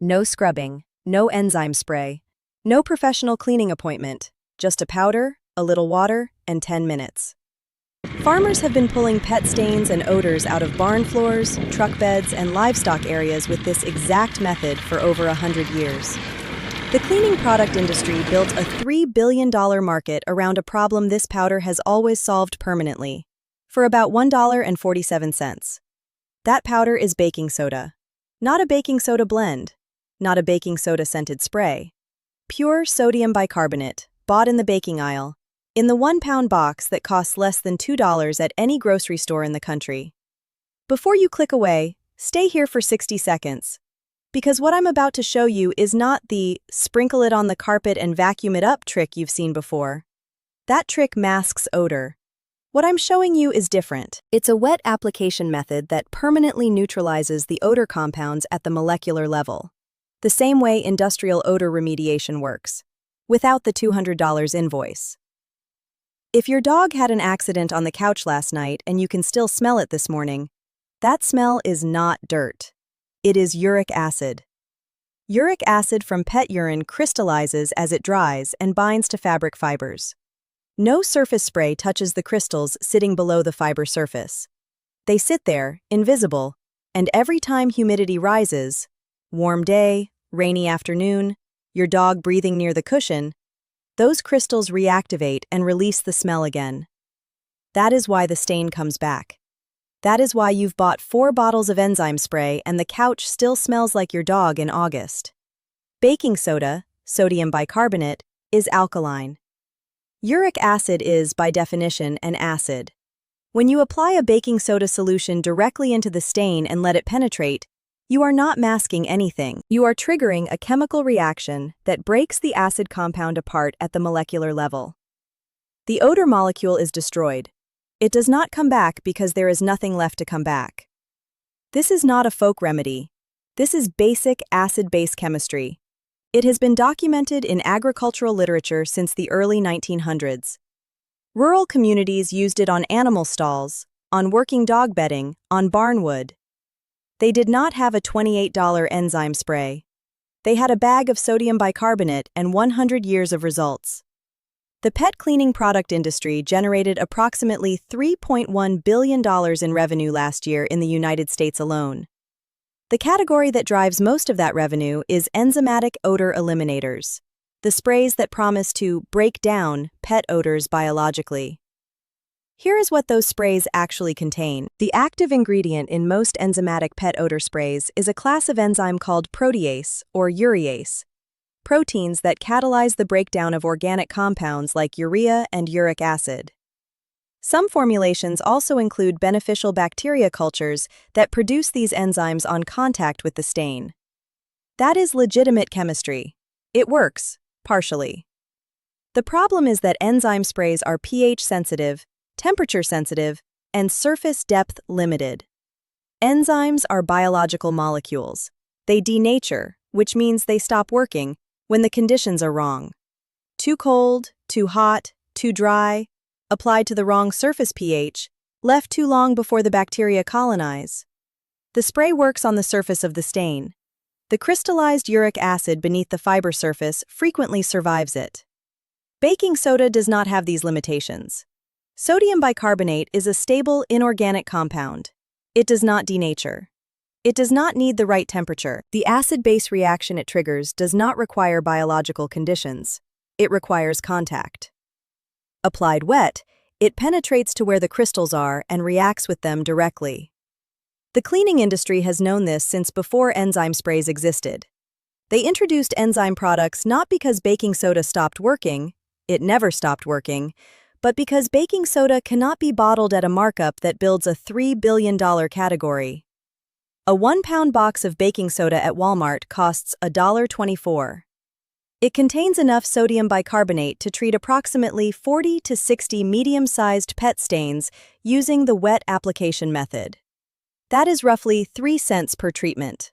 No scrubbing, no enzyme spray, no professional cleaning appointment, just a powder, a little water, and 10 minutes. Farmers have been pulling pet stains and odors out of barn floors, truck beds, and livestock areas with this exact method for over 100 years. The cleaning product industry built a $3 billion market around a problem this powder has always solved permanently, for about $1.47. That powder is baking soda. Not a baking soda blend, not a baking soda scented spray. Pure sodium bicarbonate, bought in the baking aisle, in the 1-pound box that costs less than $2 at any grocery store in the country. Before you click away, stay here for 60 seconds. Because what I'm about to show you is not the sprinkle it on the carpet and vacuum it up trick you've seen before. That trick masks odor. What I'm showing you is different. It's a wet application method that permanently neutralizes the odor compounds at the molecular level, the same way industrial odor remediation works, without the $200 invoice. If your dog had an accident on the couch last night and you can still smell it this morning, that smell is not dirt. It is uric acid. Uric acid from pet urine crystallizes as it dries and binds to fabric fibers. No surface spray touches the crystals sitting below the fiber surface. They sit there, invisible, and every time humidity rises, warm day, rainy afternoon, your dog breathing near the cushion, those crystals reactivate and release the smell again. That is why the stain comes back. That is why you've bought 4 bottles of enzyme spray and the couch still smells like your dog in August. Baking soda, sodium bicarbonate, is alkaline. Uric acid is, by definition, an acid. When you apply a baking soda solution directly into the stain and let it penetrate, you are not masking anything. You are triggering a chemical reaction that breaks the acid compound apart at the molecular level. The odor molecule is destroyed. It does not come back because there is nothing left to come back. This is not a folk remedy. This is basic acid-base chemistry. It has been documented in agricultural literature since the early 1900s. Rural communities used it on animal stalls, on working dog bedding, on barn wood. They did not have a $28 enzyme spray. They had a bag of sodium bicarbonate and 100 years of results. The pet cleaning product industry generated approximately $3.1 billion in revenue last year in the United States alone. The category that drives most of that revenue is enzymatic odor eliminators, the sprays that promise to break down pet odors biologically. Here is what those sprays actually contain. The active ingredient in most enzymatic pet odor sprays is a class of enzyme called protease or urease, proteins that catalyze the breakdown of organic compounds like urea and uric acid. Some formulations also include beneficial bacteria cultures that produce these enzymes on contact with the stain. That is legitimate chemistry. It works, partially. The problem is that enzyme sprays are pH sensitive, temperature sensitive, and surface depth limited. Enzymes are biological molecules. They denature, which means they stop working when the conditions are wrong. Too cold, too hot, too dry, applied to the wrong surface pH, left too long before the bacteria colonize. The spray works on the surface of the stain. The crystallized uric acid beneath the fiber surface frequently survives it. Baking soda does not have these limitations. Sodium bicarbonate is a stable inorganic compound. It does not denature. It does not need the right temperature. The acid-base reaction it triggers does not require biological conditions. It requires contact. Applied wet, it penetrates to where the crystals are and reacts with them directly. The cleaning industry has known this since before enzyme sprays existed. They introduced enzyme products not because baking soda stopped working, it never stopped working, but because baking soda cannot be bottled at a markup that builds a $3 billion category. A 1-pound box of baking soda at Walmart costs $1.24. It contains enough sodium bicarbonate to treat approximately 40 to 60 medium-sized pet stains using the wet application method. That is roughly 3 cents per treatment.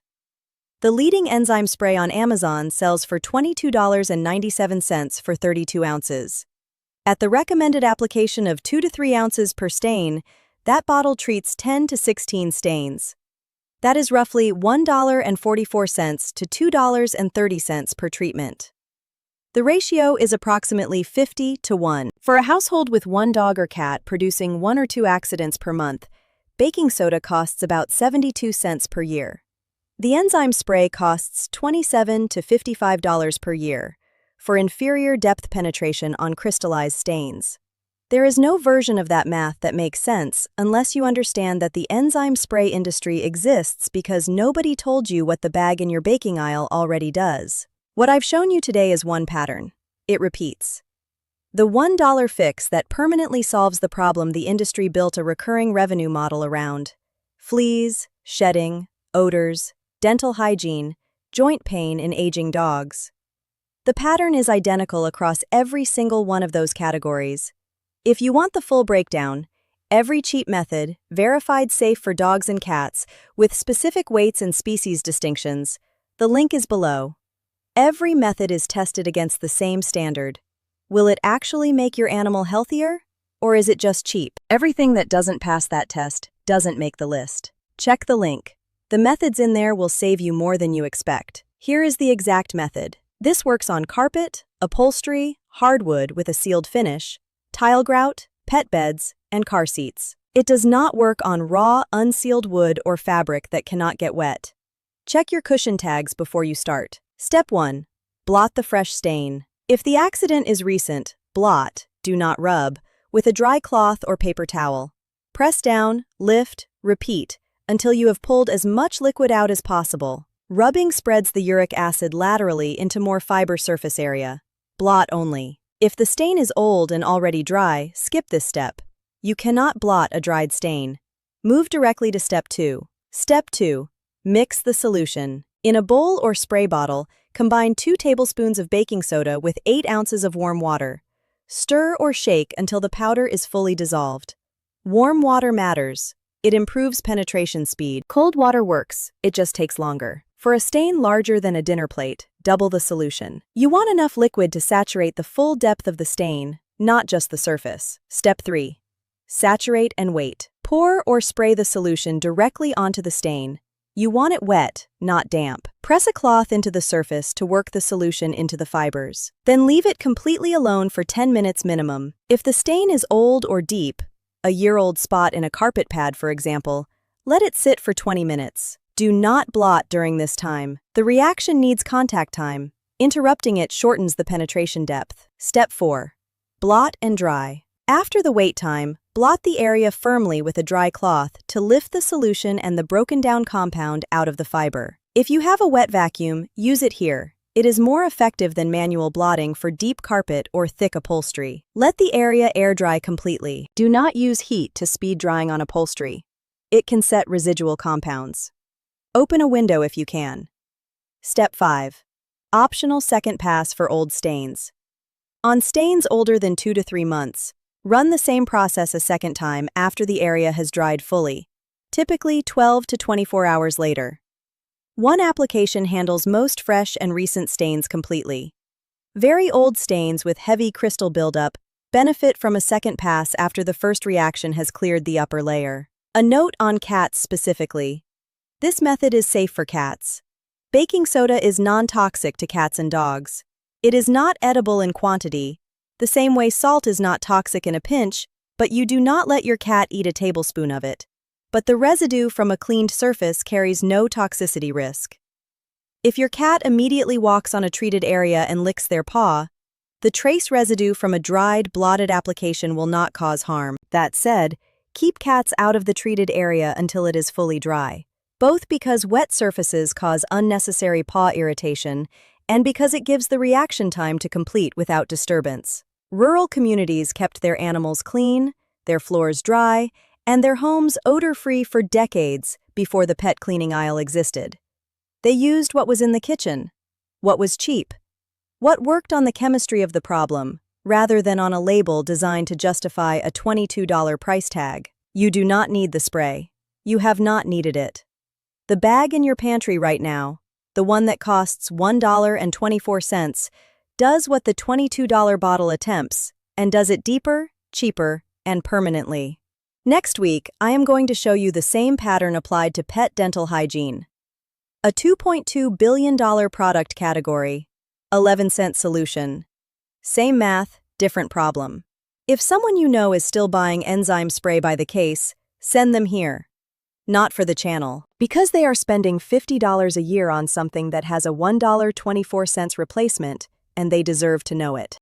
The leading enzyme spray on Amazon sells for $22.97 for 32 ounces. At the recommended application of 2 to 3 ounces per stain, that bottle treats 10 to 16 stains. That is roughly $1.44 to $2.30 per treatment. The ratio is approximately 50 to 1. For a household with one dog or cat producing 1 or 2 accidents per month, baking soda costs about 72 cents per year. The enzyme spray costs $27 to $55 per year for inferior depth penetration on crystallized stains. There is no version of that math that makes sense unless you understand that the enzyme spray industry exists because nobody told you what the bag in your baking aisle already does. What I've shown you today is one pattern. It repeats. The $1 fix that permanently solves the problem the industry built a recurring revenue model around. Fleas, shedding, odors, dental hygiene, joint pain in aging dogs. The pattern is identical across every single one of those categories. If you want the full breakdown, every cheap method, verified safe for dogs and cats, with specific weights and species distinctions, the link is below. Every method is tested against the same standard. Will it actually make your animal healthier? Or is it just cheap? Everything that doesn't pass that test doesn't make the list. Check the link. The methods in there will save you more than you expect. Here is the exact method. This works on carpet, upholstery, hardwood with a sealed finish, tile grout, pet beds, and car seats. It does not work on raw, unsealed wood or fabric that cannot get wet. Check your cushion tags before you start. Step 1. Blot the fresh stain. If the accident is recent, blot, do not rub, with a dry cloth or paper towel. Press down, lift, repeat, until you have pulled as much liquid out as possible. Rubbing spreads the uric acid laterally into more fiber surface area. Blot only. If the stain is old and already dry, skip this step. You cannot blot a dried stain. Move directly to Step 2. Step 2. Mix the solution. In a bowl or spray bottle, combine 2 tablespoons of baking soda with 8 ounces of warm water. Stir or shake until the powder is fully dissolved. Warm water matters. It improves penetration speed. Cold water works, it just takes longer. For a stain larger than a dinner plate, double the solution. You want enough liquid to saturate the full depth of the stain, not just the surface. Step 3. Saturate and wait. Pour or spray the solution directly onto the stain. You want it wet, not damp. Press a cloth into the surface to work the solution into the fibers. Then leave it completely alone for 10 minutes minimum. If the stain is old or deep, a year-old spot in a carpet pad for example, let it sit for 20 minutes. Do not blot during this time. The reaction needs contact time. Interrupting it shortens the penetration depth. Step 4. Blot and dry. After the wait time, blot the area firmly with a dry cloth to lift the solution and the broken-down compound out of the fiber. If you have a wet vacuum, use it here. It is more effective than manual blotting for deep carpet or thick upholstery. Let the area air dry completely. Do not use heat to speed drying on upholstery. It can set residual compounds. Open a window if you can. Step 5. Optional second pass for old stains. On stains older than 2 to 3 months, run the same process a second time after the area has dried fully, typically 12 to 24 hours later. One application handles most fresh and recent stains completely. Very old stains with heavy crystal buildup benefit from a second pass after the first reaction has cleared the upper layer. A note on cats specifically. This method is safe for cats. Baking soda is non-toxic to cats and dogs. It is not edible in quantity, the same way salt is not toxic in a pinch, but you do not let your cat eat a tablespoon of it. But the residue from a cleaned surface carries no toxicity risk. If your cat immediately walks on a treated area and licks their paw, the trace residue from a dried, blotted application will not cause harm. That said, keep cats out of the treated area until it is fully dry, both because wet surfaces cause unnecessary paw irritation and because it gives the reaction time to complete without disturbance. Rural communities kept their animals clean, their floors dry, and their homes odor-free for decades before the pet cleaning aisle existed. They used what was in the kitchen, what was cheap, what worked on the chemistry of the problem, rather than on a label designed to justify a $22 price tag. You do not need the spray. You have not needed it. The bag in your pantry right now, the one that costs $1.24, does what the $22 bottle attempts, and does it deeper, cheaper, and permanently. Next week, I am going to show you the same pattern applied to pet dental hygiene. A $2.2 billion product category, 11-cent solution. Same math, different problem. If someone you know is still buying enzyme spray by the case, send them here. Not for the channel. Because they are spending $50 a year on something that has a $1.24 replacement, and they deserve to know it.